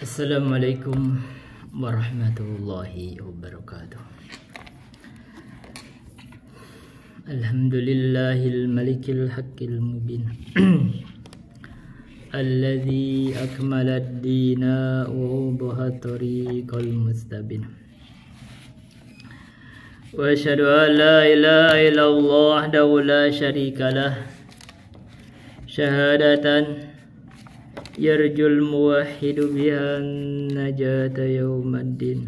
Assalamualaikum warahmatullahi wabarakatuh. Alhamdulillahil malikil haqqil mubin alladzi akmala ad-dina wa wadaha tariqal mustabin. Wa asyhadu an la ilaha illallah wahdahu la syarika lah syahadatan yarjul muwahhidu bihan najata yawmaddin.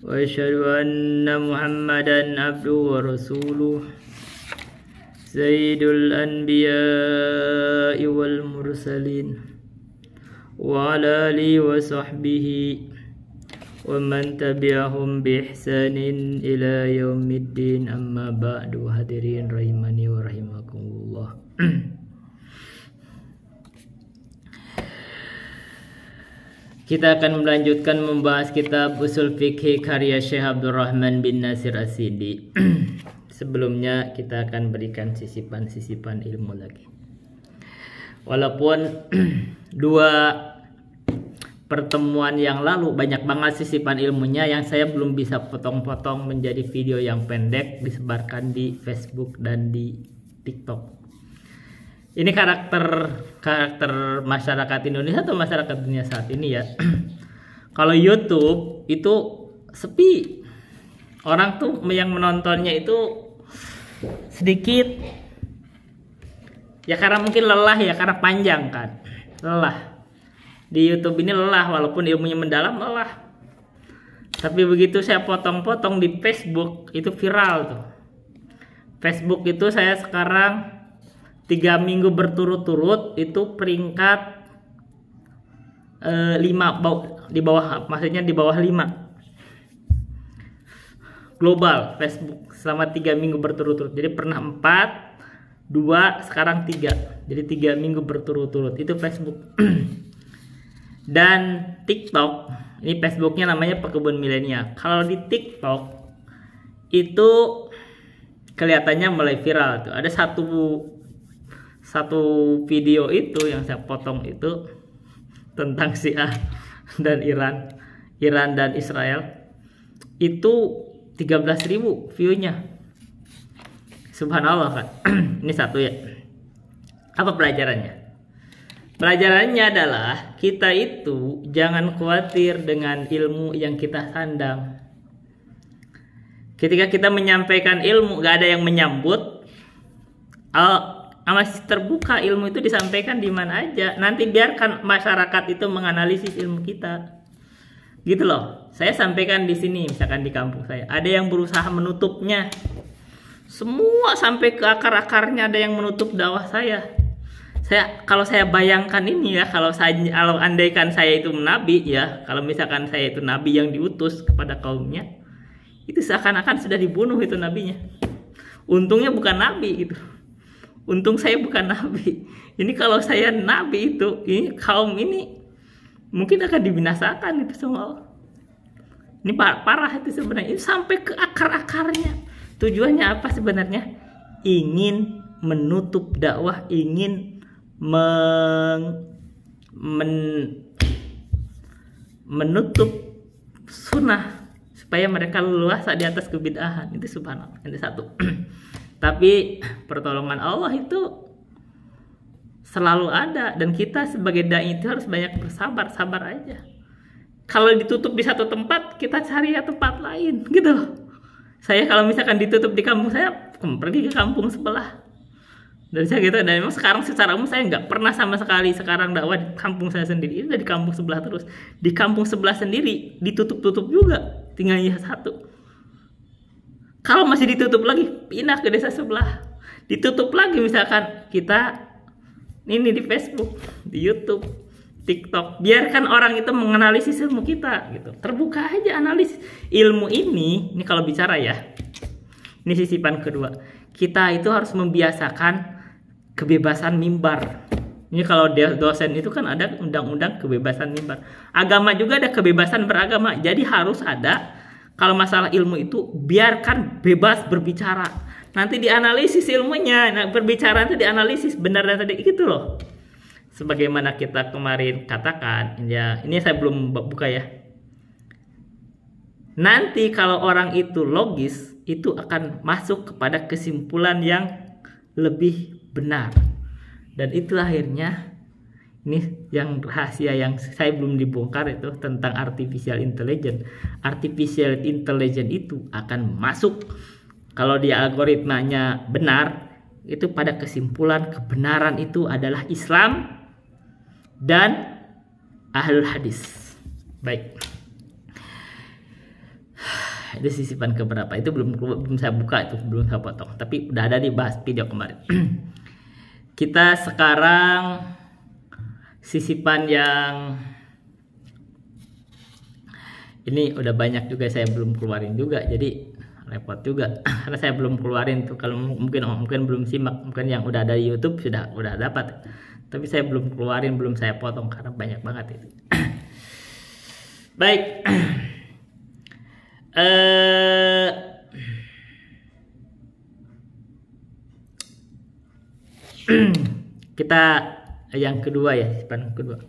Wa asyhadu anna Muhammadan abduhu wa rasuluh sayyidul anbiya'i wal mursalin wa ala alihi wa sahbihi wa man tabi'ahum bi ihsanin ila yaumiddin. Amma ba'du. Hadirin rahimani wa rahimakumullah. Kita akan melanjutkan membahas kitab Ushul Fiqh karya Syekh Abdurrahman bin Nasir As-Sidi. Sebelumnya kita akan berikan sisipan-sisipan ilmu lagi. Walaupun dua pertemuan yang lalu banyak banget sisipan ilmunya yang saya belum bisa potong-potong menjadi video yang pendek disebarkan di Facebook dan di TikTok. Ini karakter masyarakat Indonesia atau masyarakat dunia saat ini ya. Kalau YouTube itu sepi, orang tuh yang menontonnya itu sedikit. Ya karena mungkin lelah ya, karena panjang kan, lelah. Di YouTube ini lelah, walaupun ilmunya mendalam lelah. Tapi begitu saya potong-potong di Facebook itu viral tuh. Facebook itu saya sekarang 3 minggu berturut-turut itu peringkat 5 di bawah, maksudnya di bawah 5 global Facebook selama 3 minggu berturut-turut. Jadi pernah 4, 2, sekarang 3. Jadi 3 minggu berturut-turut itu Facebook. Dan TikTok, ini Facebooknya namanya Pekebun Milenial. Kalau di TikTok itu kelihatannya mulai viral tuh. Ada satu video itu yang saya potong itu tentang Syiah dan Iran dan Israel itu 13.000 view-nya. Subhanallah kan. Ini satu ya. Apa pelajarannya? Pelajarannya adalah kita itu jangan khawatir dengan ilmu yang kita sandang. Ketika kita menyampaikan ilmu gak ada yang menyambut, masih terbuka ilmu itu disampaikan di mana aja. Nanti biarkan masyarakat itu menganalisis ilmu kita. Gitu loh. Saya sampaikan di sini, misalkan di kampung saya, ada yang berusaha menutupnya. Semua sampai ke akar-akarnya ada yang menutup dakwah saya. Kalau saya bayangkan ini ya, kalau andaikan saya itu nabi ya, kalau misalkan saya itu nabi yang diutus kepada kaumnya, itu seakan-akan sudah dibunuh itu nabinya. Untungnya bukan nabi gitu. Untung saya bukan nabi. Ini kalau saya nabi itu, ini kaum ini mungkin akan dibinasakan itu semua. Ini parah itu sebenarnya. Ini sampai ke akar-akarnya. Tujuannya apa sebenarnya? Ingin menutup dakwah, ingin menutup sunnah supaya mereka leluasa di atas kebid'ahan. Itu subhanallah. Itu satu. Tapi pertolongan Allah itu selalu ada, dan kita sebagai dai itu harus banyak bersabar, sabar aja. Kalau ditutup di satu tempat, kita cari ya tempat lain, gitu loh. Saya kalau misalkan ditutup di kampung saya, pergi ke kampung sebelah. Dan saya gitu, dan memang sekarang secara umum saya nggak pernah sama sekali sekarang dakwah di kampung saya sendiri. Ini di kampung sebelah terus. Di kampung sebelah sendiri ditutup-tutup juga, tinggal satu. Kalau masih ditutup lagi, pindah ke desa sebelah. Ditutup lagi misalkan kita ini di Facebook, di YouTube, TikTok. Biarkan orang itu menganalisis ilmu kita gitu. Terbuka aja analisis. Ilmu ini kalau bicara ya. Ini sisipan kedua. Kita itu harus membiasakan kebebasan mimbar. Ini kalau dosen itu kan ada undang-undang kebebasan mimbar. Agama juga ada kebebasan beragama. Jadi harus ada. Kalau masalah ilmu itu biarkan bebas berbicara. Nanti dianalisis ilmunya. Nah, berbicara itu dianalisis benar dan tadi gitu loh. sebagaimana kita kemarin katakan, ya ini saya belum buka ya. Nanti kalau orang itu logis, itu akan masuk kepada kesimpulan yang lebih benar. Dan itu akhirnya, ini yang rahasia yang saya belum dibongkar itu tentang artificial intelligence. Artificial intelligence itu akan masuk, kalau dia algoritmanya benar, itu pada kesimpulan kebenaran itu adalah Islam dan ahlul hadis. Baik, itu sisipan keberapa itu belum saya buka, itu belum saya potong, tapi udah ada dibahas video kemarin. Kita sekarang sisipan yang ini udah banyak juga, saya belum keluarin juga, jadi repot juga karena saya belum keluarin tuh. Kalau mungkin belum simak, mungkin yang udah ada di YouTube sudah dapat, tapi saya belum keluarin, belum saya potong karena banyak banget itu. Baik, kita yang kedua ya, sisipan kedua.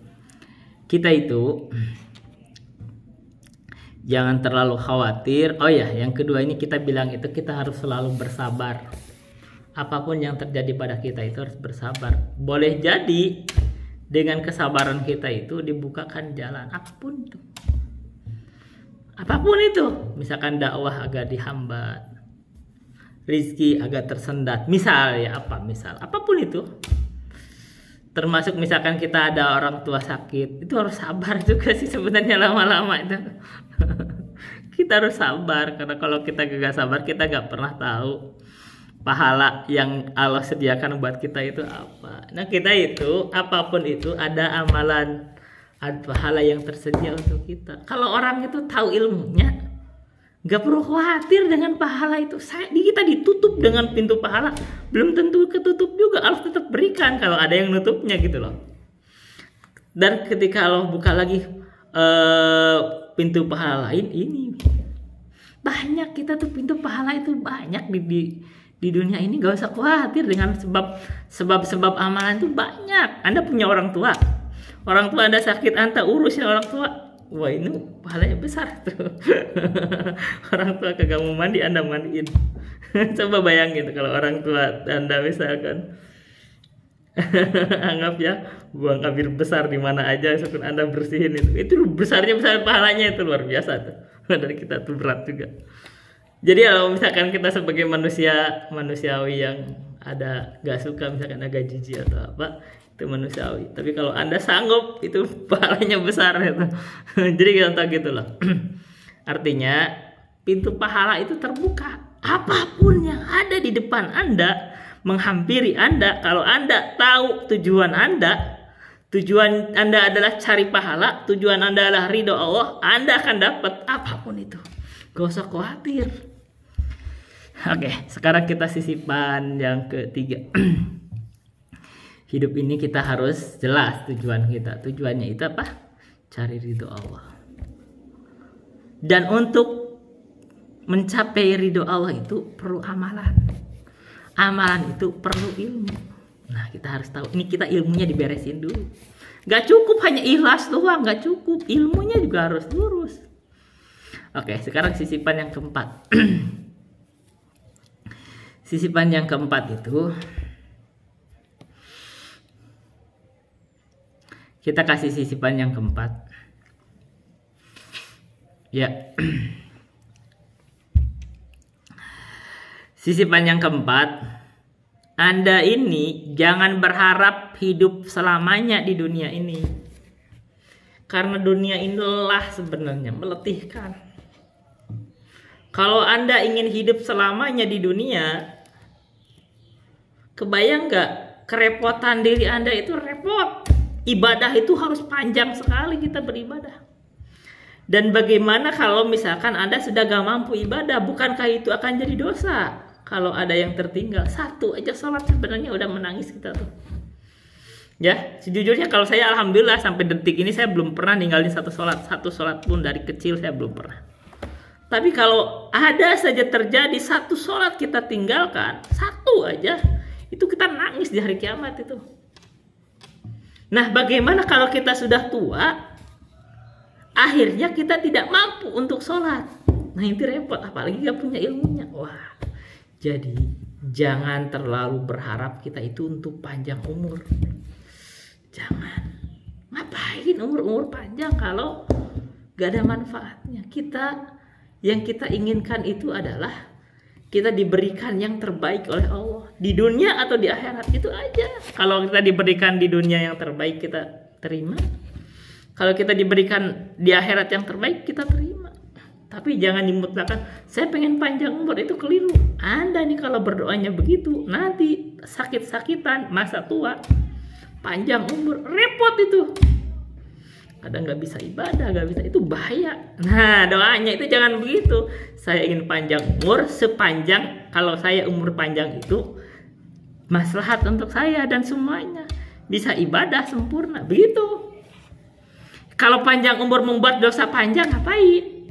Kita itu jangan terlalu khawatir. Oh ya, yang kedua ini kita bilang itu kita harus selalu bersabar. Apapun yang terjadi pada kita itu harus bersabar. Boleh jadi dengan kesabaran kita itu dibukakan jalan apapun itu. Apapun itu, misalkan dakwah agak dihambat, rizki agak tersendat, misal ya apapun itu. Termasuk misalkan kita ada orang tua sakit, itu harus sabar juga sih sebenarnya lama-lama itu. Kita harus sabar, karena kalau kita gak sabar kita gak pernah tahu pahala yang Allah sediakan buat kita itu apa. Nah kita itu apapun itu ada amalan, ada pahala yang tersedia untuk kita. Kalau orang itu tahu ilmunya, gak perlu khawatir dengan pahala itu. Kita ditutup dengan pintu pahala, belum tentu ketutup juga. Allah tetap berikan kalau ada yang nutupnya gitu loh. Dan ketika Allah buka lagi pintu pahala lain, ini banyak. Kita tuh pintu pahala itu banyak di dunia ini. Gak usah khawatir dengan sebab amalan itu banyak. Anda punya orang tua Anda sakit, Anda urus ya orang tua. Wah ini pahalanya besar tuh. Orang tua kagak mau mandi, Anda mandiin. Coba bayangin kalau orang tua Anda misalkan anggap ya buang air besar di mana aja, sebelum Anda bersihin itu besar pahalanya, itu luar biasa tuh. Dari kita tuh berat juga. Jadi kalau misalkan kita sebagai manusiawi yang ada gak suka, misalkan agak jijik atau apa, itu manusiawi. Tapi kalau Anda sanggup, itu pahalanya besar itu. Jadi kita tahu gitu loh. Artinya pintu pahala itu terbuka. Apapun yang ada di depan Anda, menghampiri Anda, kalau Anda tahu tujuan Anda adalah cari pahala, tujuan Anda adalah ridho Allah, Anda akan dapat apapun itu. Gak usah khawatir. Oke, sekarang kita sisipan yang ketiga. Hidup ini kita harus jelas tujuan kita. Tujuannya itu apa? Cari ridho Allah. Dan untuk mencapai ridho Allah itu perlu amalan. Amalan itu perlu ilmu. Nah kita harus tahu. Ini kita ilmunya diberesin dulu. Gak cukup hanya ikhlas doang. Gak cukup. Ilmunya juga harus lurus. Oke, sekarang sisipan yang keempat. Sisipan yang keempat itu kita kasih sisipan yang keempat. Ya. Sisipan yang keempat, Anda ini jangan berharap hidup selamanya di dunia ini. Karena dunia ini lelah sebenarnya, meletihkan. Kalau Anda ingin hidup selamanya di dunia, kebayang gak kerepotan diri Anda itu repot. Ibadah itu harus panjang sekali kita beribadah. Dan bagaimana kalau misalkan Anda sudah gak mampu ibadah, bukankah itu akan jadi dosa? Kalau ada yang tertinggal, satu aja sholat sebenarnya udah menangis kita tuh. Ya, sejujurnya kalau saya alhamdulillah sampai detik ini saya belum pernah ninggalin satu sholat pun dari kecil saya belum pernah. Tapi kalau ada saja terjadi satu sholat kita tinggalkan, satu aja, itu kita nangis di hari kiamat itu. Nah, bagaimana kalau kita sudah tua, akhirnya kita tidak mampu untuk sholat? Nah, itu repot, apalagi gak punya ilmunya. Wah, jadi jangan terlalu berharap kita itu untuk panjang umur. Jangan. Ngapain umur panjang kalau gak ada manfaatnya? Yang kita inginkan itu adalah kita diberikan yang terbaik oleh Allah di dunia atau di akhirat, itu aja. Kalau kita diberikan di dunia yang terbaik, kita terima. Kalau kita diberikan di akhirat yang terbaik, kita terima. Tapi jangan dimutlakan, saya pengen panjang umur, itu keliru. Anda nih kalau berdoanya begitu, nanti sakit-sakitan masa tua, panjang umur, repot itu. Kadang nggak bisa ibadah, nggak bisa, itu bahaya. Nah, doanya itu jangan begitu. Saya ingin panjang umur, sepanjang kalau saya umur panjang itu maslahat untuk saya dan semuanya, bisa ibadah sempurna, begitu. Kalau panjang umur membuat dosa panjang, ngapain?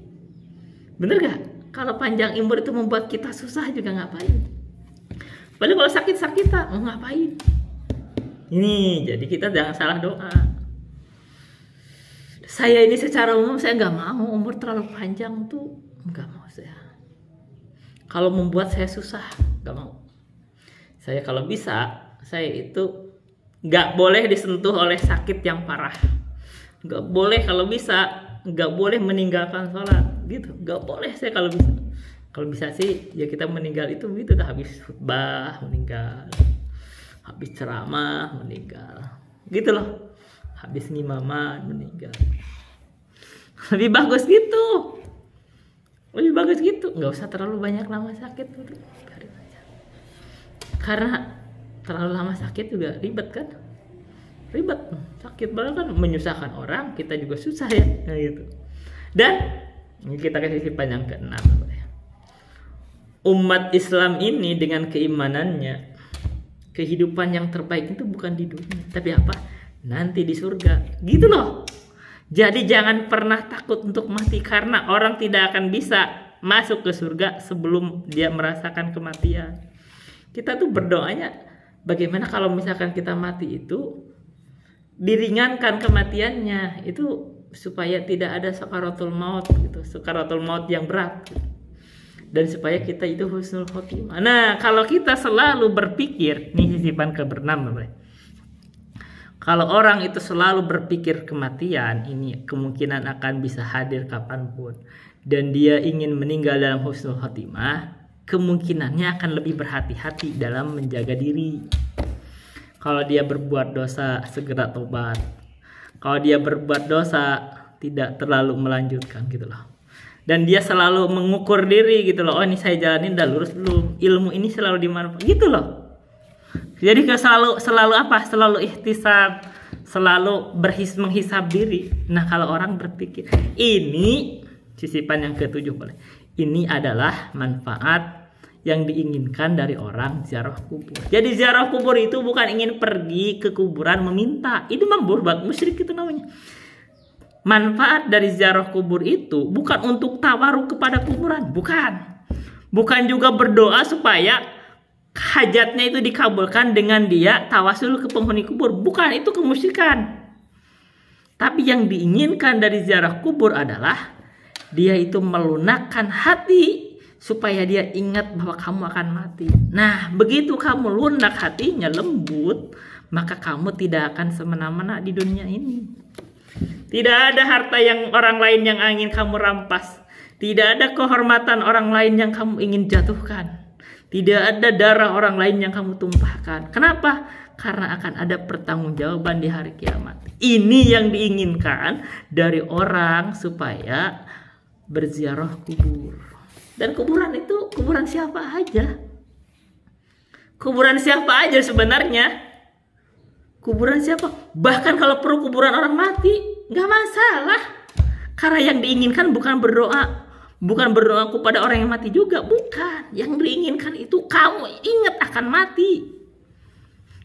Bener gak? Kalau panjang umur itu membuat kita susah juga, ngapain? Padahal kalau sakit-sakitan, ngapain? Ini, jadi kita jangan salah doa. Saya ini secara umum saya nggak mau umur terlalu panjang tuh, nggak mau saya. Kalau membuat saya susah, nggak mau. Saya kalau bisa, saya itu nggak boleh disentuh oleh sakit yang parah. Nggak boleh, kalau bisa nggak boleh meninggalkan sholat, gitu. Nggak boleh saya kalau bisa. Kalau bisa sih ya kita meninggal itu gitu, habis khutbah meninggal, habis ceramah meninggal, gitu loh. Habis ngimaman meninggal. Lebih bagus gitu. Lebih bagus gitu. Nggak usah terlalu banyak lama sakit. Karena terlalu lama sakit juga ribet kan. Ribet. Sakit banget kan, menyusahkan orang. Kita juga susah ya. Nah, gitu. Dan kita ke sisi panjang ke-6. Umat Islam ini dengan keimanannya, kehidupan yang terbaik itu bukan di dunia, tapi apa? Nanti di surga, gitu loh. Jadi jangan pernah takut untuk mati, karena orang tidak akan bisa masuk ke surga sebelum dia merasakan kematian. Kita tuh berdoanya bagaimana kalau misalkan kita mati itu diringankan kematiannya, itu supaya tidak ada sakaratul maut gitu, sakaratul maut yang berat gitu. Dan supaya kita itu husnul khotimah. Nah, kalau kita selalu berpikir, nih sisipan ke-6, kalau orang itu selalu berpikir kematian, ini kemungkinan akan bisa hadir kapanpun, dan dia ingin meninggal dalam husnul khotimah, kemungkinannya akan lebih berhati-hati dalam menjaga diri. Kalau dia berbuat dosa, segera tobat. Kalau dia berbuat dosa, tidak terlalu melanjutkan gitu loh. Dan dia selalu mengukur diri gitu loh. Oh, ini saya jalanin udah lurus belum? Ilmu ini selalu dimanfaatkan gitu loh. Jadi selalu apa? Selalu ihtisab, selalu menghisab diri. Nah, kalau orang berpikir, ini sisipan yang ke-7 boleh. Ini adalah manfaat yang diinginkan dari orang ziarah kubur. Jadi ziarah kubur itu bukan ingin pergi ke kuburan meminta. Itu membuat musyrik itu namanya. Manfaat dari ziarah kubur itu bukan untuk tawaruk kepada kuburan, bukan. Bukan juga berdoa supaya hajatnya itu dikabulkan dengan dia tawasul ke penghuni kubur, bukan, itu kemusyrikan. Tapi yang diinginkan dari ziarah kubur adalah dia itu melunakkan hati supaya dia ingat bahwa kamu akan mati. Nah, begitu kamu lunak hatinya, lembut, maka kamu tidak akan semena-mena di dunia ini. Tidak ada harta yang orang lain yang ingin kamu rampas. Tidak ada kehormatan orang lain yang kamu ingin jatuhkan. Tidak ada darah orang lain yang kamu tumpahkan. Kenapa? Karena akan ada pertanggungjawaban di hari kiamat. Ini yang diinginkan dari orang supaya berziarah kubur. Dan kuburan itu kuburan siapa aja? Kuburan siapa aja sebenarnya? Kuburan siapa? Bahkan kalau perlu kuburan orang mati, nggak masalah. Karena yang diinginkan bukan berdoa, bukan berdoa kepada orang yang mati juga, bukan. Yang diinginkan itu kamu ingat akan mati.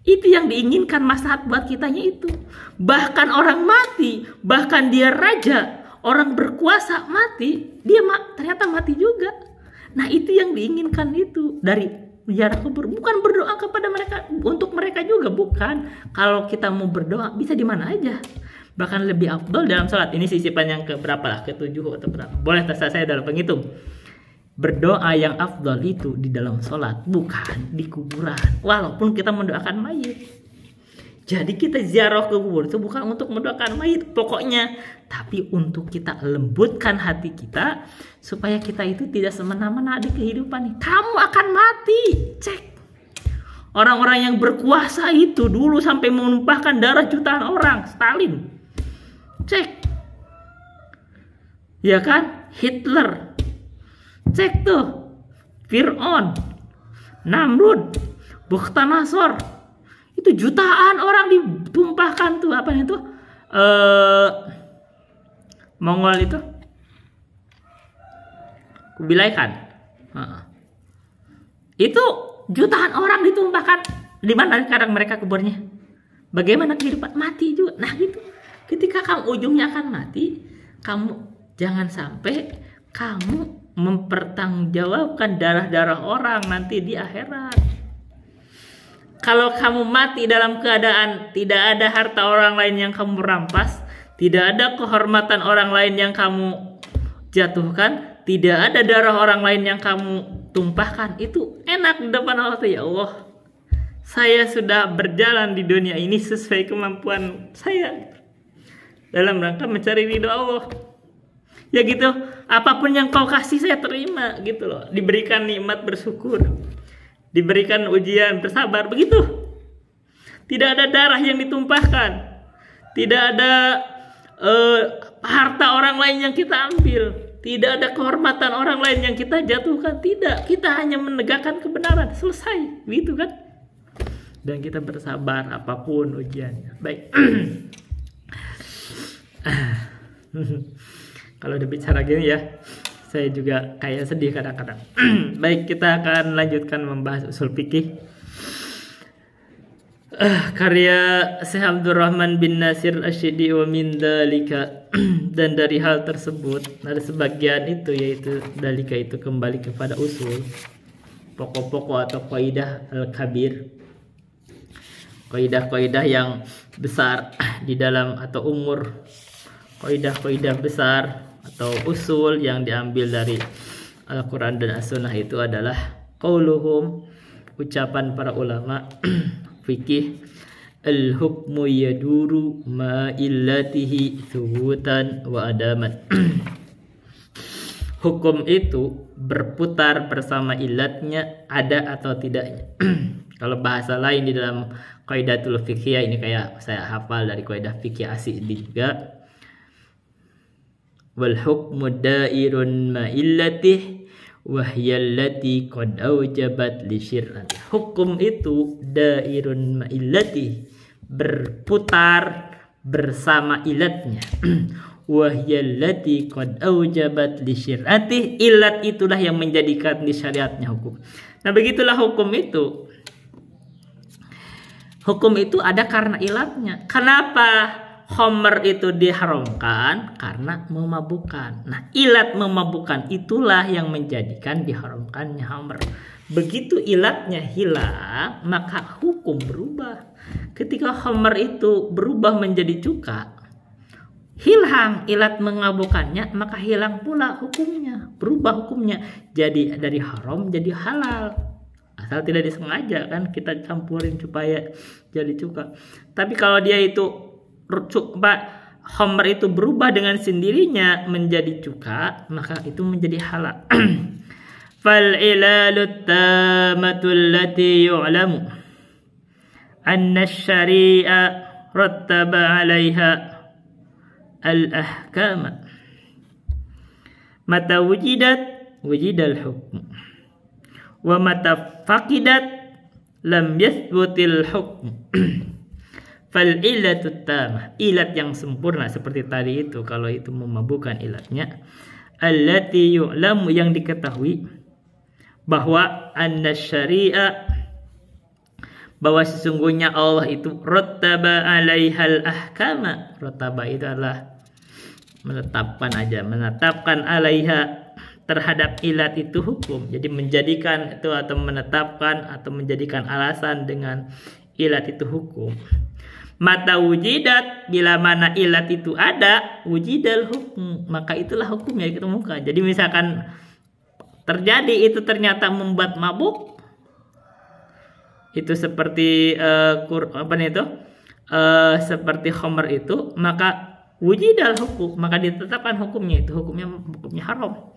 Itu yang diinginkan, maslahat buat kitanya itu. Bahkan orang mati, bahkan dia raja, orang berkuasa mati, dia ternyata mati juga. Nah, itu yang diinginkan itu dari ziarah kubur, bukan berdoa kepada mereka, untuk mereka juga bukan. Kalau kita mau berdoa bisa di mana aja, bahkan lebih afdal dalam salat. Ini sisipan yang ke berapa lah, ke-7 atau berapa, boleh terserah saya dalam penghitung. Berdoa yang afdal itu di dalam salat, bukan di kuburan, walaupun kita mendoakan mayit. Jadi kita ziarah ke kubur itu bukan untuk mendoakan mayit pokoknya, tapi untuk kita lembutkan hati kita supaya kita itu tidak semena-mena di kehidupan ini. Kamu akan mati, cek. Orang-orang yang berkuasa itu dulu sampai menumpahkan darah jutaan orang, Stalin, cek. Ya kan, Hitler, cek tuh, Fir'aun, Namrud, Bukhtanasor. Itu jutaan orang ditumpahkan tuh, apa itu? Mongol itu, Kubilai Khan. Itu jutaan orang ditumpahkan. Di mana sekarang mereka kuburnya? Bagaimana kehidupan? Mati juga. Nah gitu. Ketika kamu ujungnya akan mati, kamu jangan sampai kamu mempertanggungjawabkan darah-darah orang nanti di akhirat. Kalau kamu mati dalam keadaan tidak ada harta orang lain yang kamu rampas, tidak ada kehormatan orang lain yang kamu jatuhkan, tidak ada darah orang lain yang kamu tumpahkan, itu enak di depan Allah. Ya Allah, saya sudah berjalan di dunia ini sesuai kemampuan saya dalam rangka mencari ridho Allah. Ya gitu, apapun yang kau kasih saya terima gitu loh. Diberikan nikmat bersyukur, diberikan ujian bersabar, begitu. Tidak ada darah yang ditumpahkan, tidak ada harta orang lain yang kita ambil, tidak ada kehormatan orang lain yang kita jatuhkan, tidak. Kita hanya menegakkan kebenaran, selesai, begitu kan? Dan kita bersabar apapun ujiannya. Baik. Kalau udah bicara gini ya, saya juga kayak sedih kadang-kadang. Baik, kita akan lanjutkan membahas usul fikih. Karya Syekh Abdul Rahman bin Nasir Asyidi wa min dalika. Dan dari hal tersebut, ada sebagian itu, yaitu dalika itu kembali kepada usul, pokok-pokok atau kaidah al-kabir, kaidah-kaidah yang besar di dalam, atau umur, kaidah-kaidah besar atau usul yang diambil dari Al-Quran dan As-Sunnah itu adalah qauluhum, ucapan para ulama fikih, al-hukmu yaduru ma illatihi thubutan wa adaman. Hukum itu berputar bersama ilatnya, ada atau tidaknya. Kalau bahasa lain di dalam qaidatul fiqhiyah, ini kayak saya hafal dari qaidah fikih Asidi juga, wal hukmu dairun ma illatih wa hiya allati qad aujabat li syir'ati. Hukum itu dairun ma illatih, berputar bersama ilatnya. Wa hiya allati qad aujabat li syir'ati, ilat itulah yang menjadikan di syariatnya hukum. Nah, begitulah hukum itu. Hukum itu ada karena ilatnya. Kenapa khamr itu diharamkan? Karena memabukkan. Nah, ilat memabukkan itulah yang menjadikan diharamkannya khamr. Begitu ilatnya hilang, maka hukum berubah. Ketika khamr itu berubah menjadi cuka, hilang ilat mengabukannya, maka hilang pula hukumnya, berubah hukumnya. Jadi dari haram jadi halal. Asal tidak disengaja kan kita campurin supaya jadi cuka. Tapi kalau dia itu khamr itu berubah dengan sendirinya menjadi cuka, maka itu menjadi halal. Fal ilalut tamatul lati yu'lamu anna syari'a rattaba 'alaiha al-ahkama mata wujidat wujidal hukm wa mata faqidat lam yathbutil hukm. Fal ilatut tamah, ilat yang sempurna seperti tadi itu, kalau itu memabukkan ilatnya, allati yu'lamu, yang diketahui, bahwa anna syari'a, bahwa sesungguhnya Allah itu rattaba 'alaihal ahkama. Rattaba itu adalah menetapkan aja, menetapkan 'alaiha terhadap ilat itu hukum. Jadi menjadikan itu atau menetapkan atau menjadikan alasan dengan ilat itu hukum. Mata wujidat, bila mana ilat itu ada, wujidal hukum, maka itulah hukum yang ditemukan. Jadi misalkan terjadi itu ternyata membuat mabuk, itu seperti seperti khamr itu, maka wujidal hukum, maka ditetapkan hukumnya, itu hukumnya haram.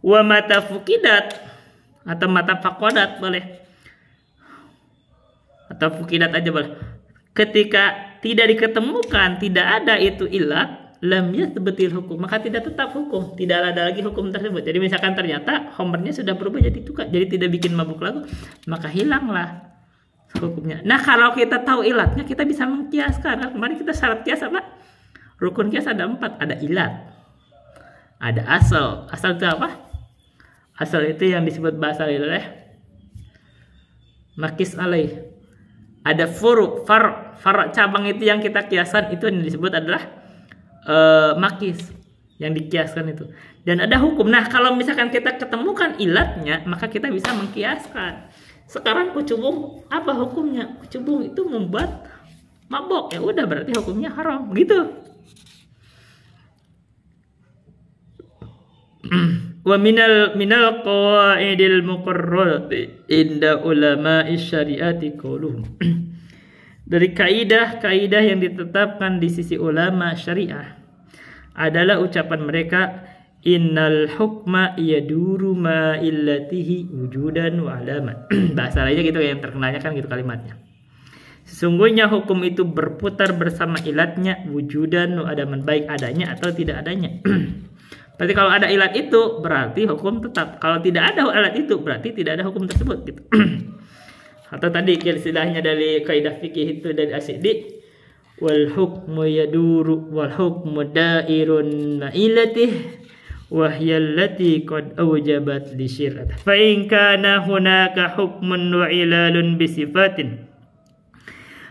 Wa mata fukidat atau mata fakodat boleh, atau fukidat aja boleh. Ketika tidak diketemukan, tidak ada itu ilat, lam yathbutil hukum, maka tidak tetap hukum, tidak ada lagi hukum tersebut. Jadi misalkan ternyata khamrnya sudah berubah jadi tukar, jadi tidak bikin mabuk lagi, maka hilanglah hukumnya. Nah, kalau kita tahu ilatnya, kita bisa mengkiaskan. Nah, kemarin kita syarat kias apa? Rukun kias ada 4, ada ilat, ada asal. Asal itu apa? Asal itu yang disebut bahasa oleh makis alaih. Ada furu, far cabang itu yang kita kiaskan, itu yang disebut adalah makis, yang dikiaskan itu. Dan ada hukum. Nah, kalau misalkan kita ketemukan ilatnya, maka kita bisa mengkiaskan. Sekarang kucubung, apa hukumnya? Kucubung itu membuat mabok, ya udah berarti hukumnya haram, gitu. Wa minal qawaidil muqarrarati inda ulama'i syariati qauluhum. Dari kaidah yang ditetapkan di sisi ulama syariah adalah ucapan mereka, innal hukma yaduru ma illatihi wujudan wa alaman. Bahasa lainnya gitu, yang terkenalnya kan gitu kalimatnya. Sesungguhnya hukum itu berputar bersama ilatnya, wujudan wa alaman, baik adanya atau tidak adanya. Berarti kalau ada ilat itu berarti hukum tetap. Kalau tidak ada ilat itu berarti tidak ada hukum tersebut, gitu. Atau tadi istilahnya dari kaidah fikih itu dari Asyidi, wal hukmu yaduru wal hukmu dairun mailatih wa hiya allati qad awjabat li syir'at. Fa in kana hunaka hukmun wa ilalun bi sifatin,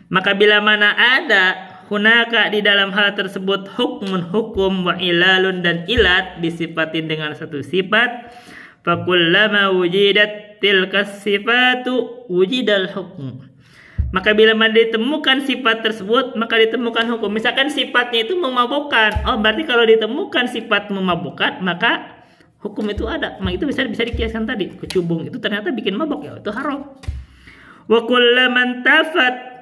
maka bila mana ada hunaka di dalam hal tersebut hukum wa ilalun dan ilat disifatin dengan satu sifat, fakullama wujidat tilkas sifatu wujidal hukm, maka bila mana ditemukan sifat tersebut maka ditemukan hukum. Misalkan sifatnya itu memabukkan, oh berarti kalau ditemukan sifat memabukkan maka hukum itu ada. Maka itu bisa dikiaskan tadi, kecubung itu ternyata bikin mabuk, ya itu haram. Wa kullaman tafat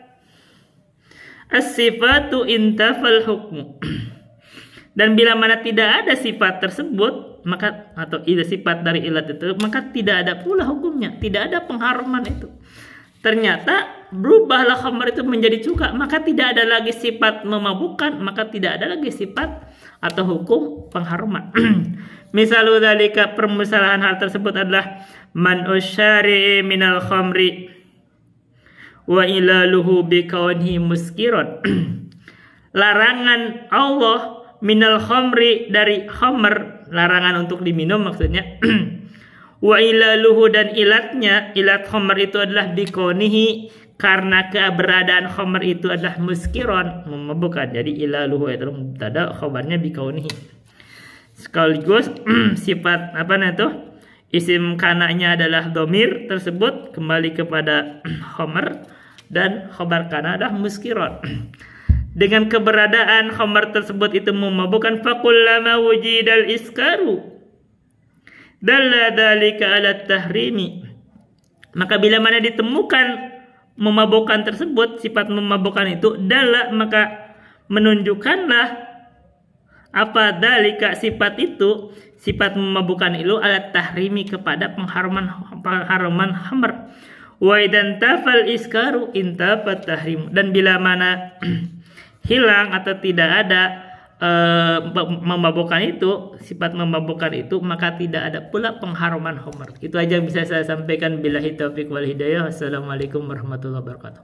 as-sifatu intafal hukmu. Dan bila mana tidak ada sifat tersebut, maka atau sifat dari ilat itu, maka tidak ada pula hukumnya, tidak ada pengharuman itu. Ternyata berubahlah khamr itu menjadi cuka, maka tidak ada lagi sifat memabukkan, maka tidak ada lagi sifat atau hukum pengharuman. Misalnya dalika, permasalahan hal tersebut adalah man usyari minal khamri wa ilaluhu bikawanhi muskiron. Larangan Allah minal khamri, dari khamr, larangan untuk diminum maksudnya. Wa ilaluhu, dan ilatnya, ilat khamr itu adalah bikawanhi, karena keberadaan khamr itu adalah muskiron, memabukkan. Jadi ilaluhu itu mubtada, khabarnya bikawanhi. Sekaligus sifat isim kananya adalah domir tersebut kembali kepada khamr, dan khabar kana adalah muskiron. Dengan keberadaan khamr tersebut itu memabukkan, fakullama wujidal iskaru dalla dzalika ala tahrimi, maka bila mana ditemukan memabukkan tersebut, sifat memabukkan itu, dalla, maka menunjukkanlah apa dzalika, sifat itu, sifat memabukkan itu, ala tahrimi, kepada pengharuman khamr. Wa idan tafal iskaru intafat tahrim, dan bila mana hilang atau tidak ada memabukkan itu, sifat memabukkan itu, maka tidak ada pula pengharuman khamr. Itu aja yang bisa saya sampaikan. Billahi taufiq wal hidayah. Assalamualaikum warahmatullahi wabarakatuh.